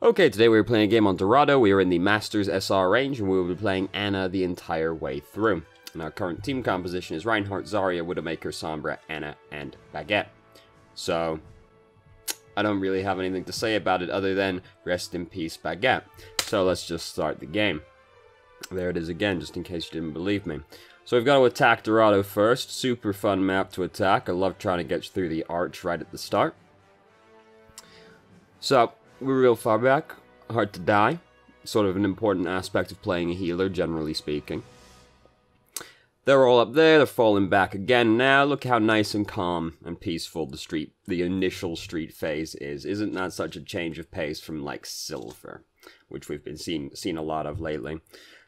Okay, today we are playing a game on Dorado. We are in the Masters SR range, and we will be playing Anna the entire way through. And our current team composition is Reinhardt, Zarya, Widowmaker, Sombra, Anna, and Baguette. So, I don't really have anything to say about it other than rest in peace, Baguette. So let's just start the game. There it is again, just in case you didn't believe me. So we've got to attack Dorado first. Super fun map to attack. I love trying to get through the arch right at the start. So, we're real far back. Hard to die. Sort of an important aspect of playing a healer, generally speaking. They're all up there. They're falling back again now. Look how nice and calm and peaceful the initial street phase is. Isn't that such a change of pace from, like, Silver, which we've been seeing a lot of lately.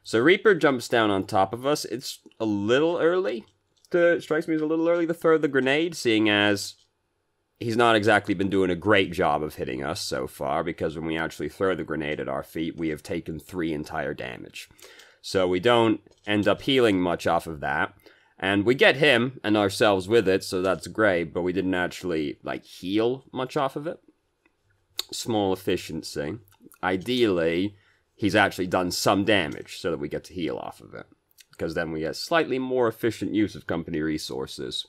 So Reaper jumps down on top of us. It's a little early. Strikes me as a little early to throw the grenade, seeing as he's not exactly been doing a great job of hitting us so far, because when we actually throw the grenade at our feet, we have taken 3 entire damage. So we don't end up healing much off of that. And we get him and ourselves with it, so that's great, but we didn't actually, like, heal much off of it. Small efficiency. Ideally, he's actually done some damage so that we get to heal off of it, because then we get slightly more efficient use of company resources.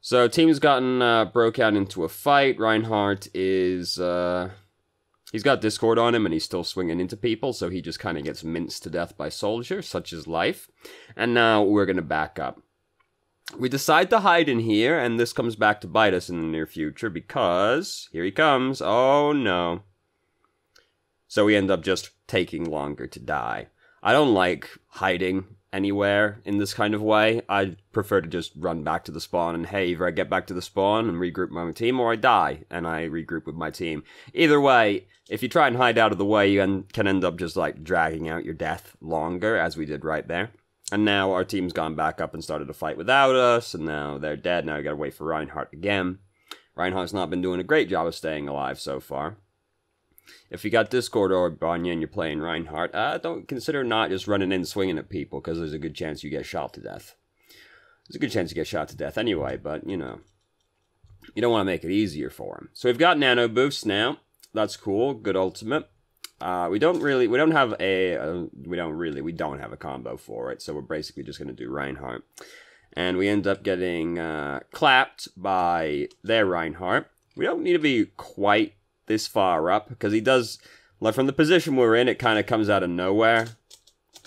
So, team's gotten, broke out into a fight. Reinhardt is, he's got Discord on him and he's still swinging into people, so he just kind of gets minced to death by soldiers, such is life. And now we're going to back up. We decide to hide in here, and this comes back to bite us in the near future, because here he comes. Oh, no. So we end up just taking longer to die. I don't like hiding anywhere in this kind of way. I prefer to just run back to the spawn and, hey, either I get back to the spawn and regroup with my team, or I die and I regroup with my team. Either way, if you try and hide out of the way, you can end up just, like, dragging out your death longer, as we did right there. And now our team's gone back up and started a fight without us, and now they're dead. Now we gotta wait for Reinhardt again. Reinhardt's not been doing a great job of staying alive so far. If you got Discord Orb on you and you're playing Reinhardt, don't consider not just running in swinging at people, because there's a good chance you get shot to death. There's a good chance you get shot to death anyway, but, you know, you don't want to make it easier for him. So we've got nano boosts now. That's cool. Good ultimate. We don't have a combo for it, so we're basically just going to do Reinhardt. And we end up getting clapped by their Reinhardt. We don't need to be quite this far up, because he does, like, from the position we're in, it kind of comes out of nowhere.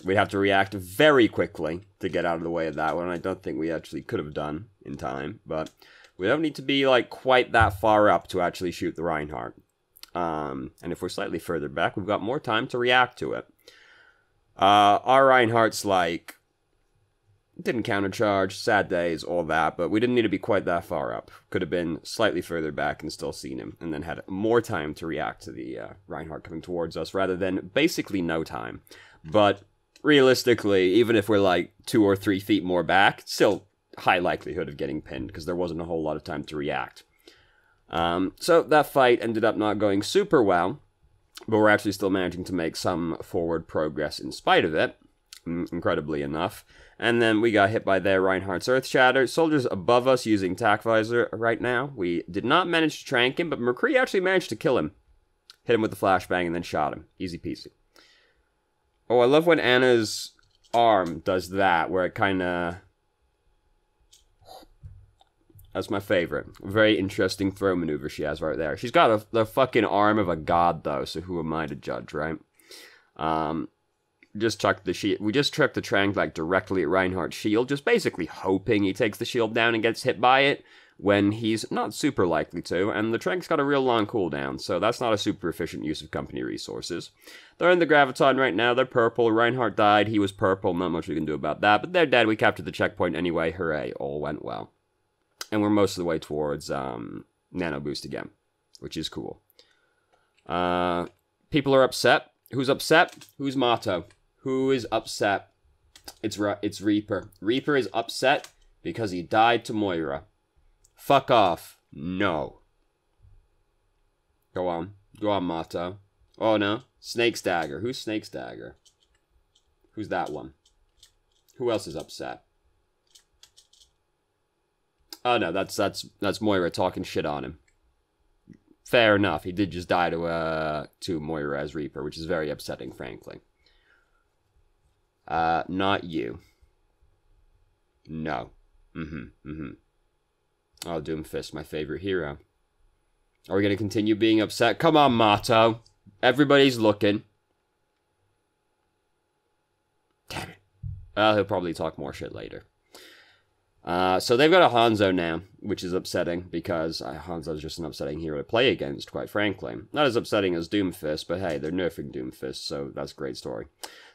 We have to react very quickly to get out of the way of that one. I don't think we actually could have done in time, but we don't need to be, like, quite that far up to actually shoot the Reinhardt. And if we're slightly further back, we've got more time to react to it. Our Reinhardt's, like, didn't countercharge, sad days, all that, but we didn't need to be quite that far up. Could have been slightly further back and still seen him, and then had more time to react to the Reinhardt coming towards us, rather than basically no time. But realistically, even if we're like 2 or 3 feet more back, still high likelihood of getting pinned, because there wasn't a whole lot of time to react. So that fight ended up not going super well, but we're actually still managing to make some forward progress in spite of it, incredibly enough. And then we got hit by their Reinhardt's Earth Shatter. Soldiers above us using Tac Visor right now. We did not manage to trank him, but McCree actually managed to kill him. Hit him with the flashbang and then shot him. Easy peasy. Oh, I love when Anna's arm does that, where it kind of... That's my favorite. Very interesting throw maneuver she has right there. She's got the fucking arm of a god, though, so who am I to judge, right? Just chucked the shield. We just chucked the trank, like, directly at Reinhardt's shield, just basically hoping he takes the shield down and gets hit by it, when he's not super likely to, and the trank's got a real long cooldown, so that's not a super efficient use of company resources. They're in the Graviton right now. They're purple. Reinhardt died. He was purple. Not much we can do about that, but they're dead. We captured the checkpoint anyway. Hooray. All went well. And we're most of the way towards Nano Boost again, which is cool. People are upset. Who's upset? Who's Mato? Who is upset? It's Reaper. Reaper is upset because he died to Moira. Fuck off. No. Go on. Go on, Mato. Oh, no. Snake's Dagger. Who's Snake's Dagger? Who's that one? Who else is upset? Oh, no. That's Moira talking shit on him. Fair enough. He did just die to Moira as Reaper, which is very upsetting, frankly. Not you. No. Oh, Doomfist, my favorite hero. Are we going to continue being upset? Come on, Mato. Everybody's looking. Damn it. Well, he'll probably talk more shit later. So they've got a Hanzo now, which is upsetting, because Hanzo's just an upsetting hero to play against, quite frankly. Not as upsetting as Doomfist, but hey, they're nerfing Doomfist, so that's a great story.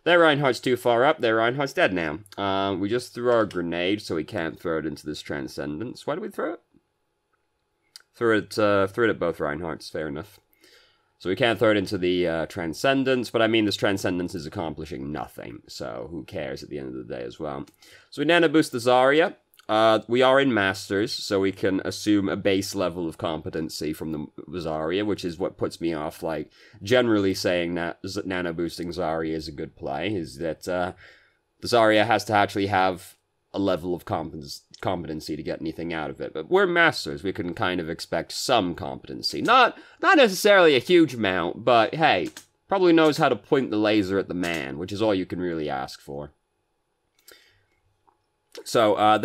Their Reinhardt's too far up, their Reinhardt's dead now. We just threw our grenade, so we can't throw it into this Transcendence. Why did we throw it? Threw it at both Reinhardts, fair enough. So we can't throw it into the Transcendence, but I mean, this Transcendence is accomplishing nothing, so who cares at the end of the day as well. So we nano boost the Zarya. We are in Masters, so we can assume a base level of competency from the Zarya, which is what puts me off, like, generally saying that nano boosting Zarya is a good play, is that the Zarya has to actually have a level of competency to get anything out of it. But we're Masters, we can kind of expect some competency. Not necessarily a huge amount, but hey, probably knows how to point the laser at the man, which is all you can really ask for. So, our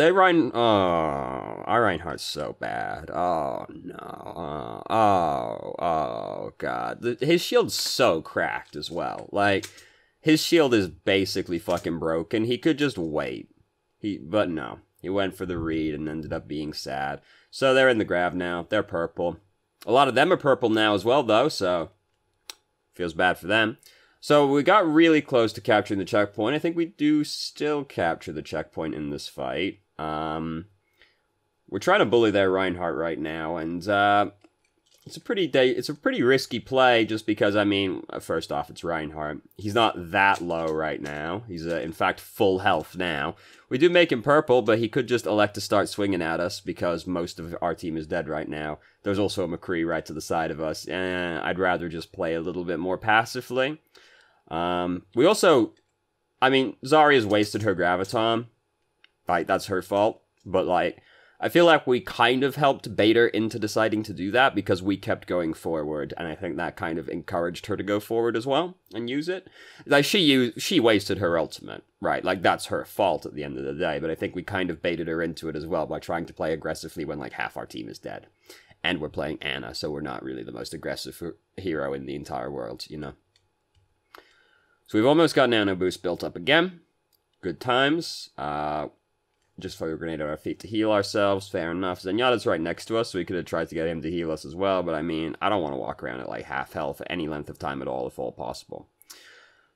Reinhardt's so bad. Oh, no. Oh, God. His shield's so cracked as well. Like, his shield is basically fucking broken. He could just wait. But no. He went for the read and ended up being sad. So they're in the grab now. They're purple. A lot of them are purple now as well, though, so feels bad for them. So we got really close to capturing the checkpoint. I think we do still capture the checkpoint in this fight. We're trying to bully their Reinhardt right now, and it's a pretty risky play just because, I mean, first off, it's Reinhardt. He's not that low right now. He's, in fact, full health now. We do make him purple, but he could just elect to start swinging at us because most of our team is dead right now. There's also a McCree right to the side of us. I'd rather just play a little bit more passively. We also, I mean, Zarya's wasted her Graviton. Like, that's her fault. But, like, I feel like we kind of helped bait her into deciding to do that because we kept going forward, and I think that kind of encouraged her to go forward as well and use it. Like, she wasted her ultimate, right? Like, that's her fault at the end of the day, but I think we kind of baited her into it as well by trying to play aggressively when, like, half our team is dead. And we're playing Ana, so we're not really the most aggressive hero in the entire world, you know? So we've almost got Nano Boost built up again. Good times. Just throw a grenade at our feet to heal ourselves. Fair enough. Zenyatta's right next to us, so we could have tried to get him to heal us as well. But I mean, I don't want to walk around at like half health for any length of time at all, if all possible.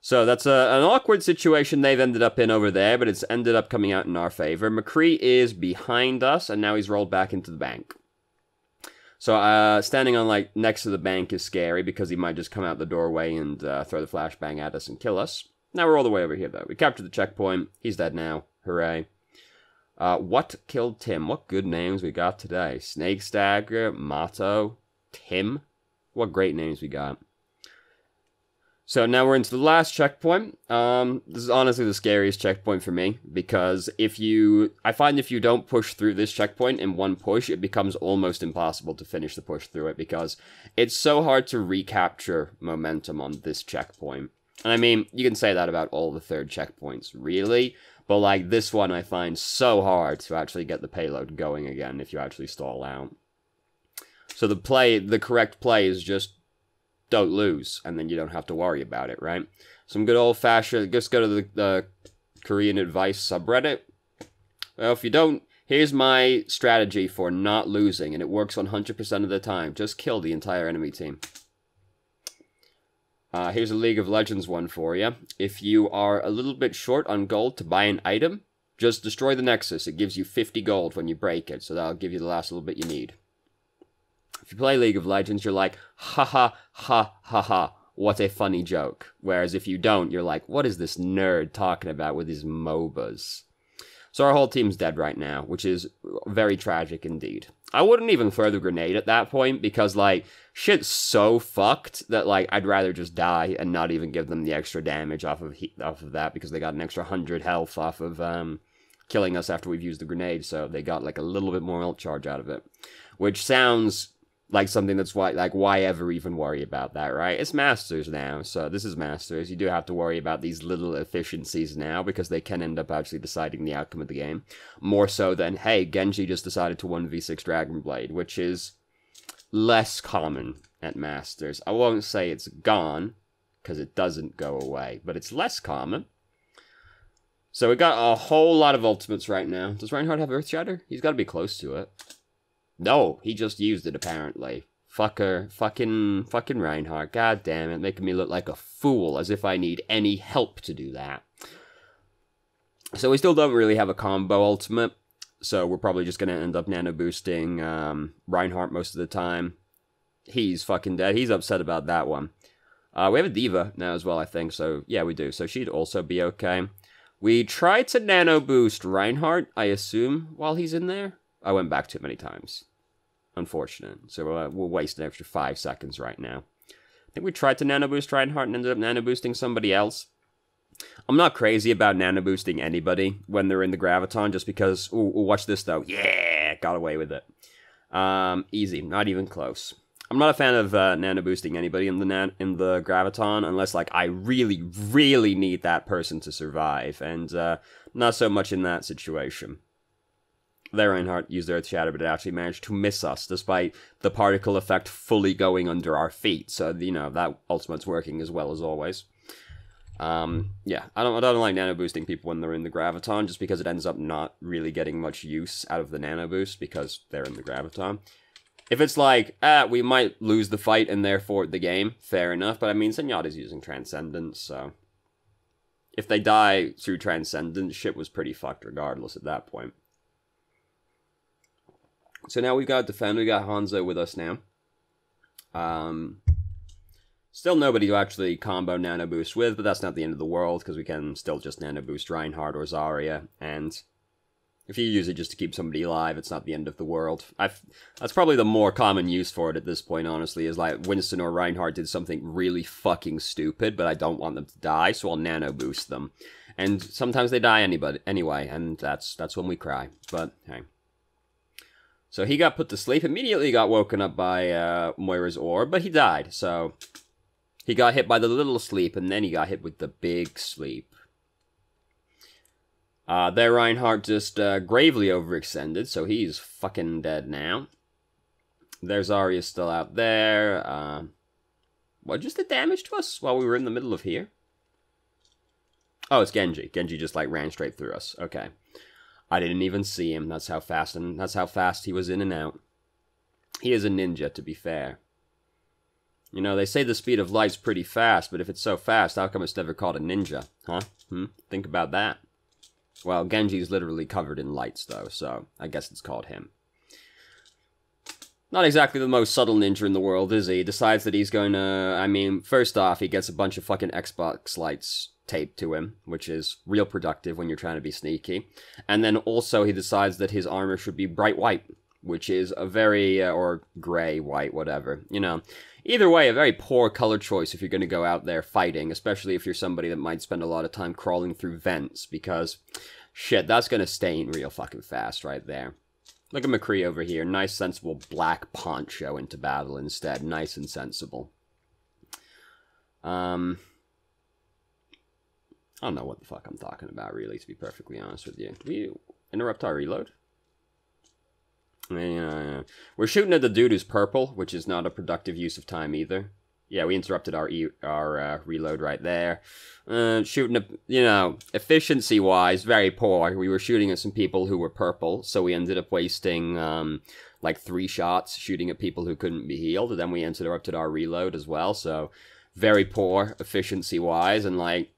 So that's an awkward situation they've ended up in over there, but it's ended up coming out in our favor. McCree is behind us, and now he's rolled back into the bank. So, standing on, like, next to the bank is scary because he might just come out the doorway and throw the flashbang at us and kill us. Now we're all the way over here, though. We captured the checkpoint. He's dead now. Hooray. What killed Tim? What good names we got today. Snake Stagger, Mato, Tim. What great names we got. So now we're into the last checkpoint. This is honestly the scariest checkpoint for me, because I find if you don't push through this checkpoint in one push, it becomes almost impossible to finish the push through it, because it's so hard to recapture momentum on this checkpoint. And I mean, you can say that about all the third checkpoints, really, but like this one I find so hard to actually get the payload going again if you actually stall out. So the correct play is just don't lose, and then you don't have to worry about it, right? Some good old-fashioned, just go to the Korean advice subreddit. Well, if you don't, here's my strategy for not losing, and it works 100% of the time. Just kill the entire enemy team. Here's a League of Legends one for you. If you are a little bit short on gold to buy an item, just destroy the Nexus. It gives you 50 gold when you break it, so that'll give you the last little bit you need. If you play League of Legends, you're like, ha ha ha ha ha, what a funny joke. Whereas if you don't, you're like, what is this nerd talking about with his MOBAs? So our whole team's dead right now, which is very tragic indeed. I wouldn't even throw the grenade at that point, because, like, shit's so fucked that, like, I'd rather just die and not even give them the extra damage off of that, because they got an extra 100 health off of killing us after we've used the grenade, so they got, like, a little bit more ult charge out of it. Which sounds like something that's why ever even worry about that, right? It's Masters now, so this is Masters. You do have to worry about these little efficiencies now, because they can end up actually deciding the outcome of the game. More so than, hey, Genji just decided to 1v6 Dragonblade, which is less common at Masters. I won't say it's gone, because it doesn't go away, but it's less common. So we got a whole lot of ultimates right now. Does Reinhardt have Earthshatter? He's got to be close to it. No, he just used it, apparently. Fucking Reinhardt. God damn it, making me look like a fool, as if I need any help to do that. So we still don't really have a combo ultimate, so we're probably just going to end up nano-boosting Reinhardt most of the time. He's fucking dead. He's upset about that one. We have a D.Va now as well, I think, so yeah, we do. So she'd also be okay. We tried to nano-boost Reinhardt, I assume, while he's in there. I went back too many times. Unfortunate. So we'll waste an extra 5 seconds right now. I think we tried to nano-boost Reinhardt and ended up nano-boosting somebody else. I'm not crazy about nano-boosting anybody when they're in the Graviton, just because... Ooh, watch this, though. Yeah! Got away with it. Easy. Not even close. I'm not a fan of nano-boosting anybody in the Graviton, unless, like, I really, really need that person to survive, and not so much in that situation. There, Reinhardt used Earthshatter, but it actually managed to miss us, despite the particle effect fully going under our feet. So, you know, that ultimate's working as well as always. Yeah, I don't like nano boosting people when they're in the Graviton, just because it ends up not really getting much use out of the nano boost, because they're in the Graviton. If it's like, we might lose the fight and therefore the game, fair enough, but I mean, Zenyatta's using Transcendence, so... If they die through Transcendence, shit was pretty fucked regardless at that point. So now we've got Defend, we got Hanzo with us now. Still nobody to actually combo Nano Boost with, but that's not the end of the world, because we can still just Nano Boost Reinhardt or Zarya, and if you use it just to keep somebody alive, it's not the end of the world. That's probably the more common use for it at this point, honestly, is like Winston or Reinhardt did something really fucking stupid, but I don't want them to die, so I'll Nano Boost them. And sometimes they die anyway, and that's when we cry, but hey. So he got put to sleep, immediately got woken up by Moira's orb, but he died, so... He got hit by the little sleep, and then he got hit with the big sleep. There Reinhardt just gravely overextended, so he's fucking dead now. There's Zarya still out there. What just did damage to us while we were in the middle of here? Oh, it's Genji. Genji just, like, ran straight through us. Okay. I didn't even see him. That's how fast he was in and out. He is a ninja, to be fair. You know, they say the speed of light's pretty fast, but if it's so fast, how come it's never called a ninja? Huh? Think about that. Well, Genji's literally covered in lights, though, so I guess it's called him. Not exactly the most subtle ninja in the world, is he? He decides that he's going to... I mean, first off, he gets a bunch of fucking Xbox lights taped to him, which is real productive when you're trying to be sneaky. And then also he decides that his armor should be bright white, which is a very... or gray, white, whatever. You know, either way, a very poor color choice if you're going to go out there fighting, especially if you're somebody that might spend a lot of time crawling through vents, because, shit, that's going to stain real fucking fast right there. Look at McCree over here. Nice, sensible black poncho into battle instead. Nice and sensible. I don't know what the fuck I'm talking about, really, to be perfectly honest with you. Did we interrupt our reload? Yeah. We're shooting at the dude who's purple, which is not a productive use of time either. Yeah, we interrupted our reload right there. Shooting at, you know, efficiency-wise, very poor. We were shooting at some people who were purple, so we ended up wasting, like, 3 shots shooting at people who couldn't be healed, and then we interrupted our reload as well, so very poor efficiency-wise, and, like,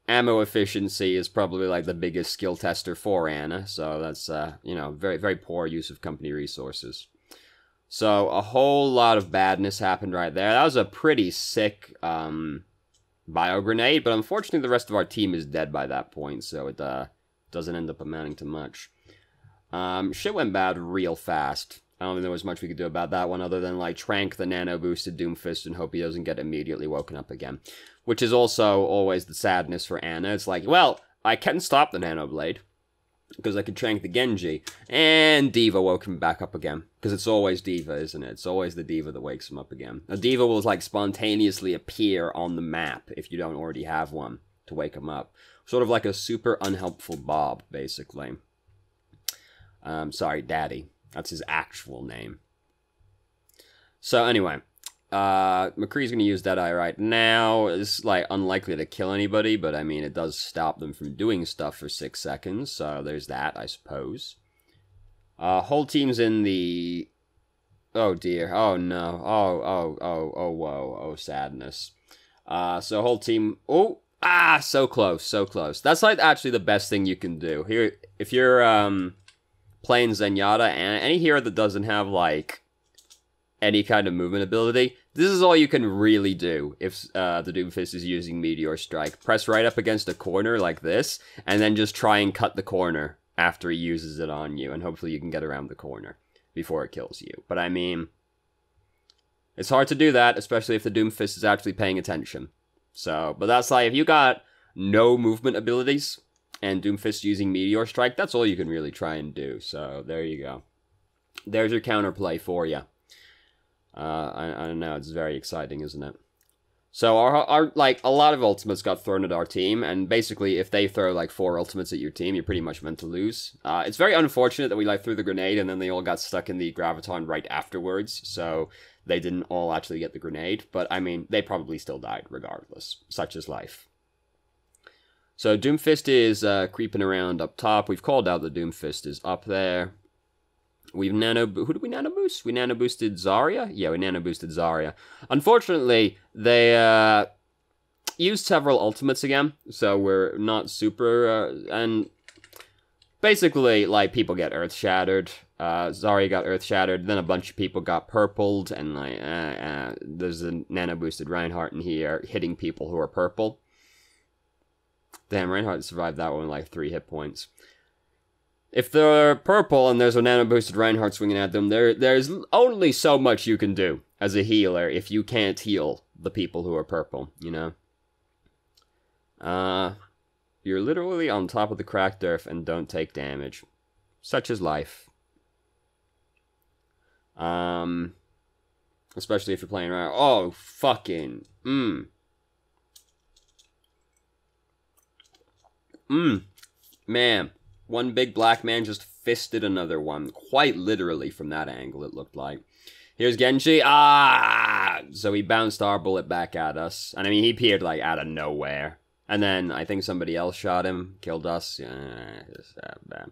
ammo efficiency is probably, like, the biggest skill tester for Ana, so that's, you know, very, very poor use of company resources. So, a whole lot of badness happened right there. That was a pretty sick, bio grenade, but unfortunately the rest of our team is dead by that point, so it, doesn't end up amounting to much. Shit went bad real fast. I don't think there was much we could do about that one other than, like, trank the nano-boosted Doomfist and hope he doesn't get immediately woken up again. Which is also always the sadness for Ana. It's like, well, I can stop the Nano Blade. because I could trank the Genji, and D.Va woke him back up again, because it's always D.Va, isn't it? It's always the D.Va that wakes him up again. A D.Va will, like, spontaneously appear on the map, if you don't already have one, to wake him up. Sort of like a super unhelpful Bob, basically. Sorry, Daddy. That's his actual name. So, anyway. McCree's going to use Deadeye right now. It's, like, unlikely to kill anybody, but, I mean, it does stop them from doing stuff for 6 seconds, so there's that, I suppose. Whole team's in the... Oh, dear. Oh, no. Oh, whoa. Oh, sadness. So, whole team... Oh! Ah! So close, so close. That's, like, actually the best thing you can do. Here, if you're, playing Zenyatta, and any hero that doesn't have, like, any kind of movement ability, this is all you can really do if the Doomfist is using Meteor Strike. Press right up against a corner like this, and then just try and cut the corner after he uses it on you, and hopefully you can get around the corner before it kills you. But I mean, it's hard to do that, especially if the Doomfist is actually paying attention. So, but that's like, if you got no movement abilities, and Doomfist using Meteor Strike, that's all you can really try and do. So, there you go. There's your counterplay for you. I don't know, it's very exciting, isn't it? So our like, a lot of ultimates got thrown at our team, and basically if they throw like 4 ultimates at your team, you're pretty much meant to lose. It's very unfortunate that we like threw the grenade and then they all got stuck in the graviton right afterwards, so they didn't all actually get the grenade, but I mean, they probably still died regardless. Such is life. So Doomfist is creeping around up top. We've called out that Doomfist is up there. We've who did we nano boost? We nano boosted Zarya? Yeah, we nano boosted Zarya. Unfortunately, they used several ultimates again, so we're not super, and basically, like, people get earth shattered. Zarya got earth shattered, then a bunch of people got purpled, and like, there's a nano boosted Reinhardt in here hitting people who are purple. Damn, Reinhardt survived that one with like 3 hit points. If they're purple and there's a nano-boosted Reinhardt swinging at them, there's only so much you can do as a healer if you can't heal the people who are purple, you know? You're literally on top of the cracked earth and don't take damage. Such is life. Especially if you're playing around. Oh, fucking. Man. One big black man just fisted another one. Quite literally from that angle, it looked like. Here's Genji. Ah! So he bounced our bullet back at us. And I mean, he appeared, like, out of nowhere. And then I think somebody else shot him. Killed us. Yeah, it's bad.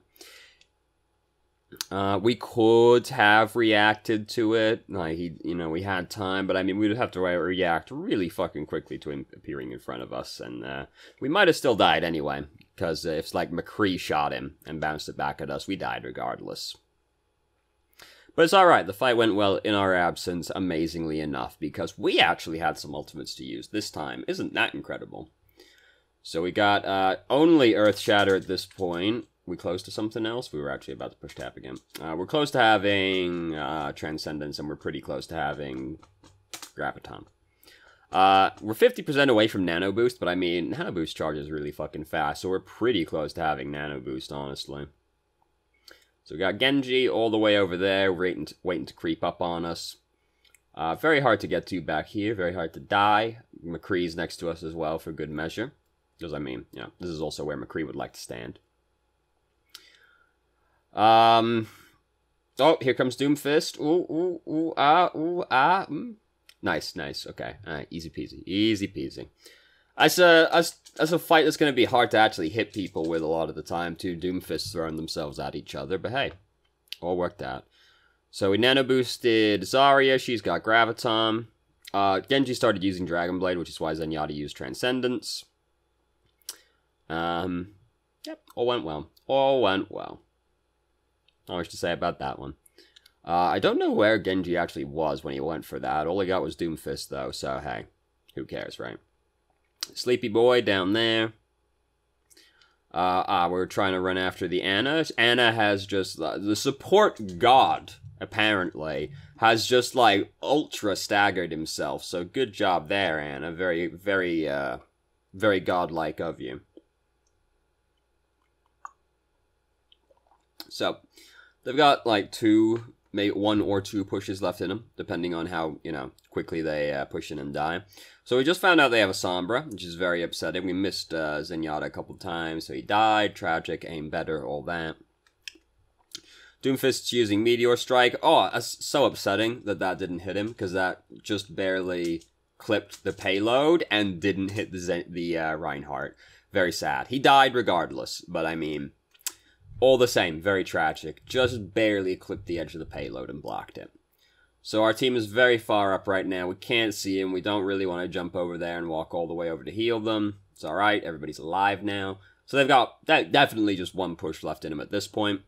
We could have reacted to it. Like, we had time. But I mean, we'd have to react really fucking quickly to him appearing in front of us. And we might have still died anyway. Because if, like, McCree shot him and bounced it back at us, we died regardless. But it's alright, the fight went well in our absence, amazingly enough, because we actually had some ultimates to use this time. Isn't that incredible? So we got only Earth Shatter at this point. We close to something else? We were actually about to push tab again. We're close to having Transcendence, and we're pretty close to having Graviton. We're 50% away from Nano Boost, but I mean, Nano Boost charges really fucking fast, so we're pretty close to having Nano Boost, honestly. So we got Genji all the way over there, waiting to creep up on us. Very hard to get to back here, very hard to die. McCree's next to us as well, for good measure. Because, I mean, you know, this is also where McCree would like to stand. Oh, here comes Doomfist. Nice, okay. Alright, easy peasy. As a fight that's going to be hard to actually hit people with a lot of the time, too. Doomfists throwing themselves at each other, but hey, all worked out. So we nano boosted Zarya, she's got Graviton. Genji started using Dragon Blade, which is why Zenyatta used Transcendence. Yep, all went well. Not much to say about that one. I don't know where Genji actually was when he went for that. All he got was Doomfist, though, so hey, who cares, right? Sleepy boy down there. We're trying to run after the Ana. Ana has just, the support god, apparently, has just, like, ultra staggered himself, so good job there, Ana. Very, very, very godlike of you. So, they've got like maybe 1 or 2 pushes left in them, depending on how, quickly they push in and die. So we just found out they have a Sombra, which is very upsetting. We missed Zenyatta a couple times, so he died. Tragic, aim better, all that. Doomfist's using Meteor Strike. Oh, that's so upsetting that didn't hit him, because that just barely clipped the payload and didn't hit the Reinhardt. Very sad. He died regardless, but I mean, all the same, very tragic. Just barely clipped the edge of the payload and blocked it. So our team is very far up right now. We can't see him. We don't really want to jump over there and walk all the way over to heal them. It's alright. Everybody's alive now. So they've got definitely just 1 push left in him at this point.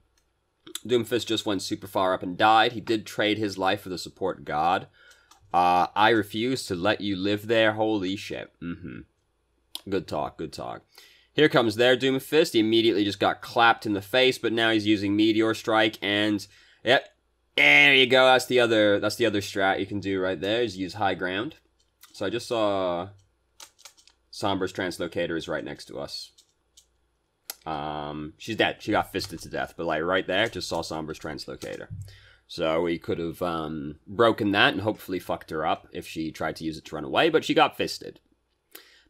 Doomfist just went super far up and died. He did trade his life for the support god. I refuse to let you live there. Holy shit. Good talk, good talk. Here comes their Doomfist. He immediately just got clapped in the face, but now he's using Meteor Strike, and yep, there you go. That's the other strat you can do right there, is use high ground. So I just saw Sombra's Translocator is right next to us. She's dead. She got fisted to death, but like right there, just saw Sombra's Translocator. So we could have broken that and hopefully fucked her up if she tried to use it to run away, but she got fisted.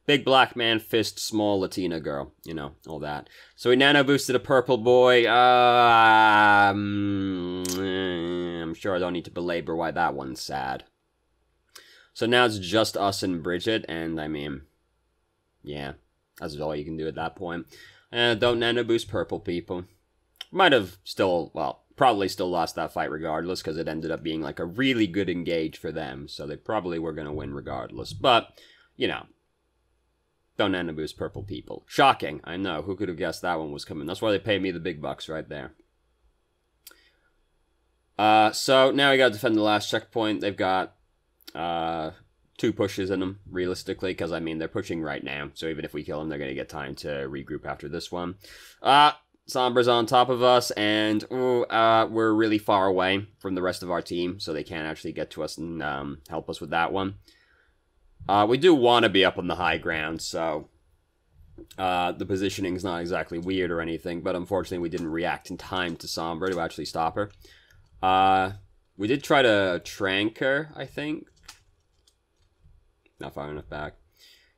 Big black man fist small Latina girl, all that. So we nano boosted a purple boy. I'm sure I don't need to belabor why that one's sad. So now it's just us and Bridget, and I mean, yeah, that's all you can do at that point. Don't nano boost purple, people. Might have still, well, probably still lost that fight regardless, because it ended up being like a really good engage for them, so they probably were going to win regardless. But, don't nano boost purple, people. Shocking, I know. Who could have guessed that one was coming? That's why they pay me the big bucks right there. So now we got to defend the last checkpoint. They've got 2 pushes in them, realistically, because, I mean, they're pushing right now. So even if we kill them, they're going to get time to regroup after this one. Sombra's on top of us, and we're really far away from the rest of our team, so they can't actually get to us and help us with that one. We do want to be up on the high ground, so the positioning's not exactly weird or anything, but unfortunately we didn't react in time to Sombra to actually stop her. We did try to trank her, I think. Not far enough back.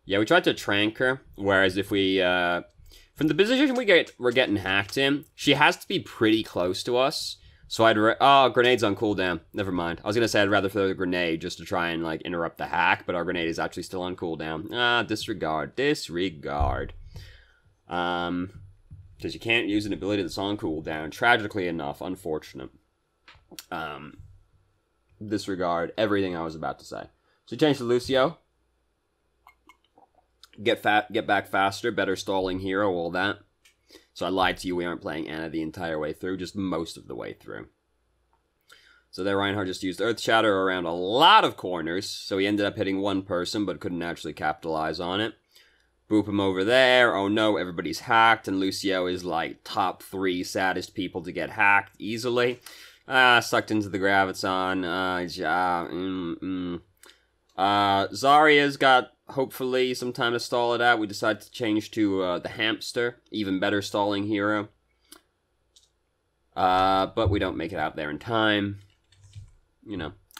Yeah, we tried to trank her, whereas if we, from the position we're getting hacked in, she has to be pretty close to us. So oh, grenade's on cooldown. Never mind. I was gonna say I'd rather throw the grenade just to try and, like, interrupt the hack, but our grenade is actually still on cooldown. Disregard. Disregard. Because you can't use an ability that's on cooldown. Tragically enough, unfortunate. Disregard everything I was about to say. So change to Lucio. Get back faster, better stalling hero, all that. So I lied to you, we aren't playing Ana the entire way through, just most of the way through. So there Reinhardt just used Earth Shatter around a lot of corners, so he ended up hitting 1 person, but couldn't actually capitalize on it. Boop him over there, oh no, everybody's hacked, and Lucio is like top 3 saddest people to get hacked easily. Sucked into the Graviton, Zarya's got hopefully some time to stall it out. We decided to change to the Hamster, even better stalling hero. But we don't make it out there in time.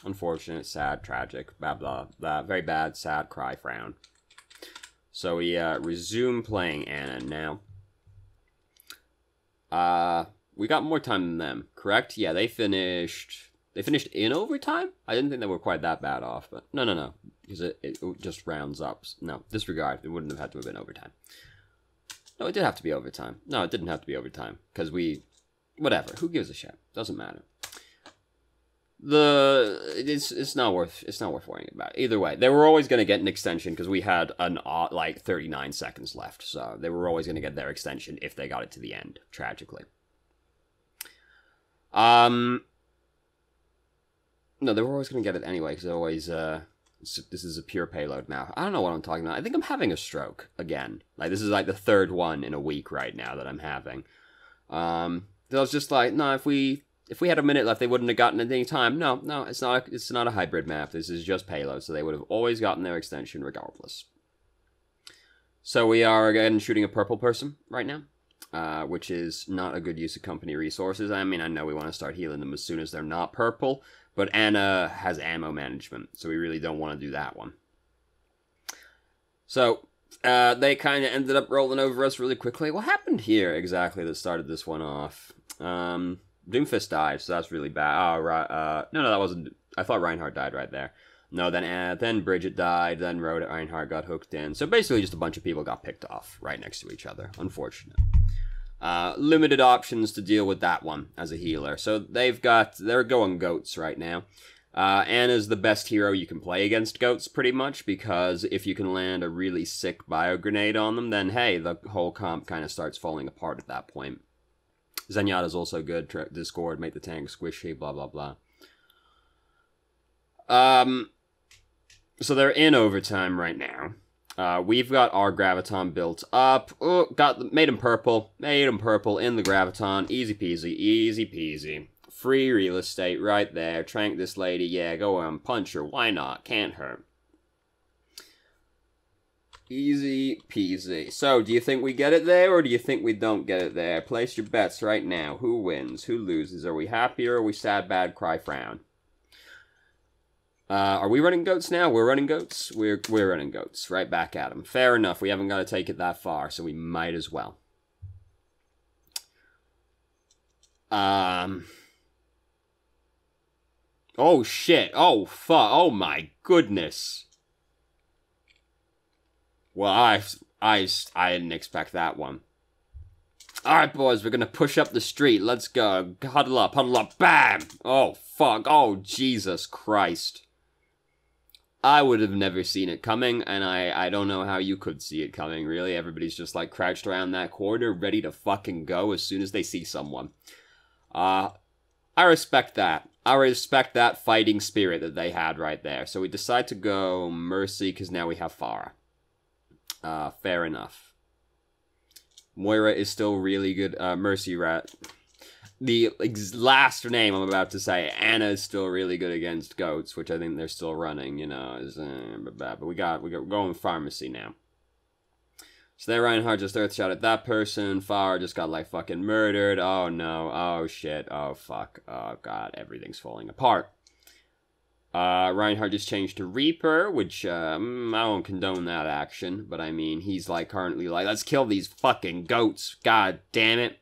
Unfortunate, sad, tragic, blah, blah, blah. Very bad, sad, cry, frown. So we resume playing Ana now. We got more time than them, correct? Yeah, they finished in overtime? I didn't think they were quite that bad off, but no. Because it just rounds up. No, disregard. It wouldn't have had to have been overtime. No, it did have to be overtime. No, it didn't have to be overtime. Because whatever. Who gives a shit? Doesn't matter. It's not worth worrying about. Either way, they were always going to get an extension because we had like 39 seconds left. So they were always going to get their extension if they got it to the end, tragically. No, they were always going to get it anyway, because always, this is a pure payload now. I don't know what I'm talking about. I think I'm having a stroke again. Like, this is like the 3rd one in a week right now that I'm having. I was just like, no, if we had a minute left, they wouldn't have gotten it any time. No, it's not a hybrid map. This is just payload, so they would have always gotten their extension regardless. So we are again shooting a purple person right now. which is not a good use of company resources. I mean, I know we want to start healing them as soon as they're not purple, but Anna has ammo management, so we really don't want to do that one. So, they kind of ended up rolling over us really quickly. What happened here exactly that started this one off? Doomfist died, so that's really bad. Oh, right. No, that wasn't. I thought Reinhardt died right there. No, then Bridget died, then Reinhardt got hooked in. So basically just a bunch of people got picked off right next to each other. Unfortunate. Limited options to deal with that one as a healer. So they're going goats right now. Anna's the best hero you can play against goats, pretty much, because if you can land a really sick bio grenade on them, then hey, the whole comp kind of starts falling apart at that point. Zenyatta's also good. Discord, make the tank squishy, blah, blah, blah. So they're in overtime right now. We've got our Graviton built up. Oh, made him purple. Made him purple in the Graviton. Easy peasy, easy peasy. Free real estate right there. Trank this lady. Yeah, go on, punch her. Why not? Can't hurt. Easy peasy. So, do you think we get it there, or do you think we don't get it there? Place your bets right now. Who wins? Who loses? Are we happy, or are we sad, bad, cry, frown? Are we running goats now? We're running goats? We're running goats. Right back at them. Fair enough. We haven't got to take it that far, so we might as well. Oh, shit. Oh, fuck. Oh, my goodness. Well, I didn't expect that one. Alright, boys, we're gonna push up the street. Let's go. Huddle up, bam! Oh, fuck. Oh, Jesus Christ. I would have never seen it coming, and I don't know how you could see it coming, really. Everybody's just, like, crouched around that corner, ready to fucking go as soon as they see someone. I respect that. I respect that fighting spirit that they had right there. So we decide to go Mercy, because now we have Pharah. Fair enough. Moira is still really good. Mercy Rat. The last name I'm about to say, Anna is still really good against goats, which I think they're still running, you know. But we're going pharmacy now. So there, Reinhardt just earthshot at that person. Pharah just got, like, fucking murdered. Oh, no. Oh, shit. Oh, fuck. Oh, God. Everything's falling apart. Reinhardt just changed to Reaper, which, I don't condone that action, but I mean, he's, like, currently like, let's kill these fucking goats, god damn it.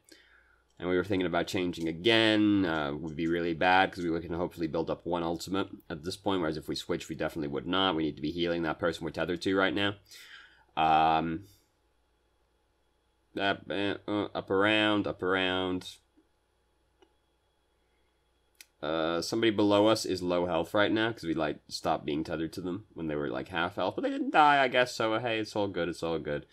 And we were thinking about changing again, would be really bad, because we were going to hopefully build up one ultimate at this point, whereas if we switch, we definitely would not. We need to be healing that person we're tethered to right now. Up around. Somebody below us is low health right now, because we, like, stopped being tethered to them when they were, like, half health. But they didn't die, I guess, so, hey, it's all good, it's all good.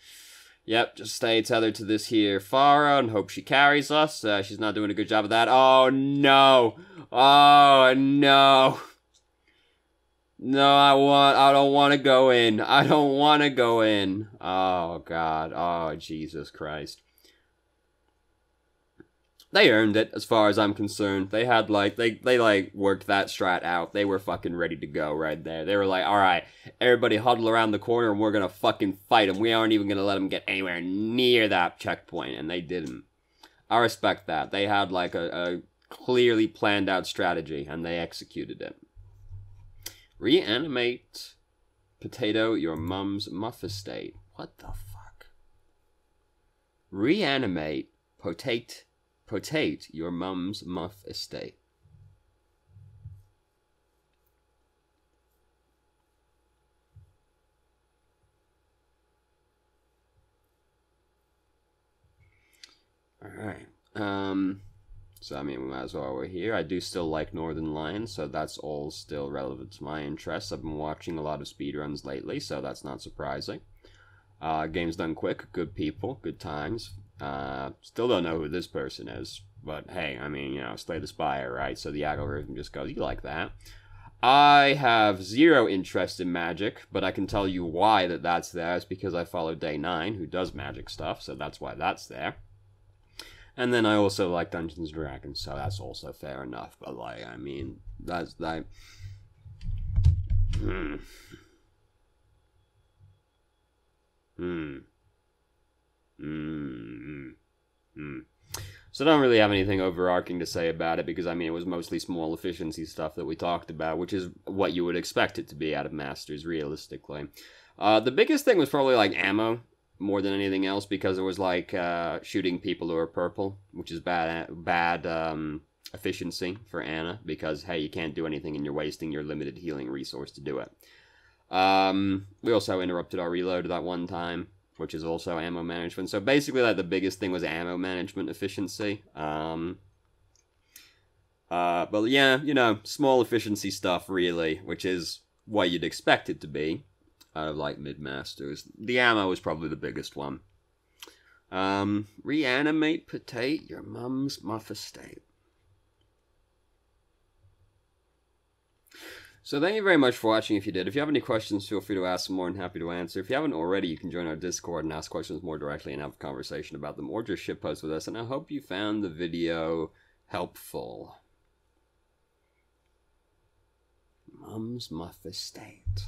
Yep, just stay tethered to this here Pharah and hope she carries us. She's not doing a good job of that. Oh, no! Oh, no! No, I don't want to go in. I don't want to go in. Oh, God. Oh, Jesus Christ. They earned it, as far as I'm concerned. They had, like, they like, worked that strat out. They were fucking ready to go right there. They were like, alright, everybody huddle around the corner and we're gonna fucking fight them. We aren't even gonna let them get anywhere near that checkpoint, and they didn't. I respect that. They had, like, a clearly planned out strategy, and they executed it. Reanimate potato your mum's muff estate. What the fuck? Reanimate potate your mum's muff estate. Alright. So, I mean, we might as well we're here. I do still like Northern Lions, so that's all still relevant to my interests. I've been watching a lot of speedruns lately, so that's not surprising. Game's done quick, good people, good times. Still don't know who this person is, but hey, I mean, you know, Slay the Spire, right? So the algorithm just goes, you like that. I have zero interest in magic, but I can tell you why that's there. It's because I follow Day 9, who does magic stuff, so that's why that's there. And then I also like Dungeons & Dragons, so that's also fair enough. But, like, I mean, that's, like... So I don't really have anything overarching to say about it, because, I mean, it was mostly small efficiency stuff that we talked about, which is what you would expect it to be out of Masters, realistically. The biggest thing was probably, like, ammo, more than anything else, because it was, like, shooting people who are purple, which is bad efficiency for Ana, because, hey, you can't do anything and you're wasting your limited healing resource to do it. We also interrupted our reload that one time, which is also ammo management. So basically, like, the biggest thing was ammo management efficiency. But yeah, you know, small efficiency stuff, really, which is what you'd expect it to be out of, like, mid-masters. The ammo was probably the biggest one. Reanimate potato, your mum's muff estate. So thank you very much for watching if you did. If you have any questions, feel free to ask. I'm more than happy to answer. If you haven't already, you can join our Discord and ask questions more directly and have a conversation about them, or just shitpost with us. And I hope you found the video helpful. Mum's Muff Estate.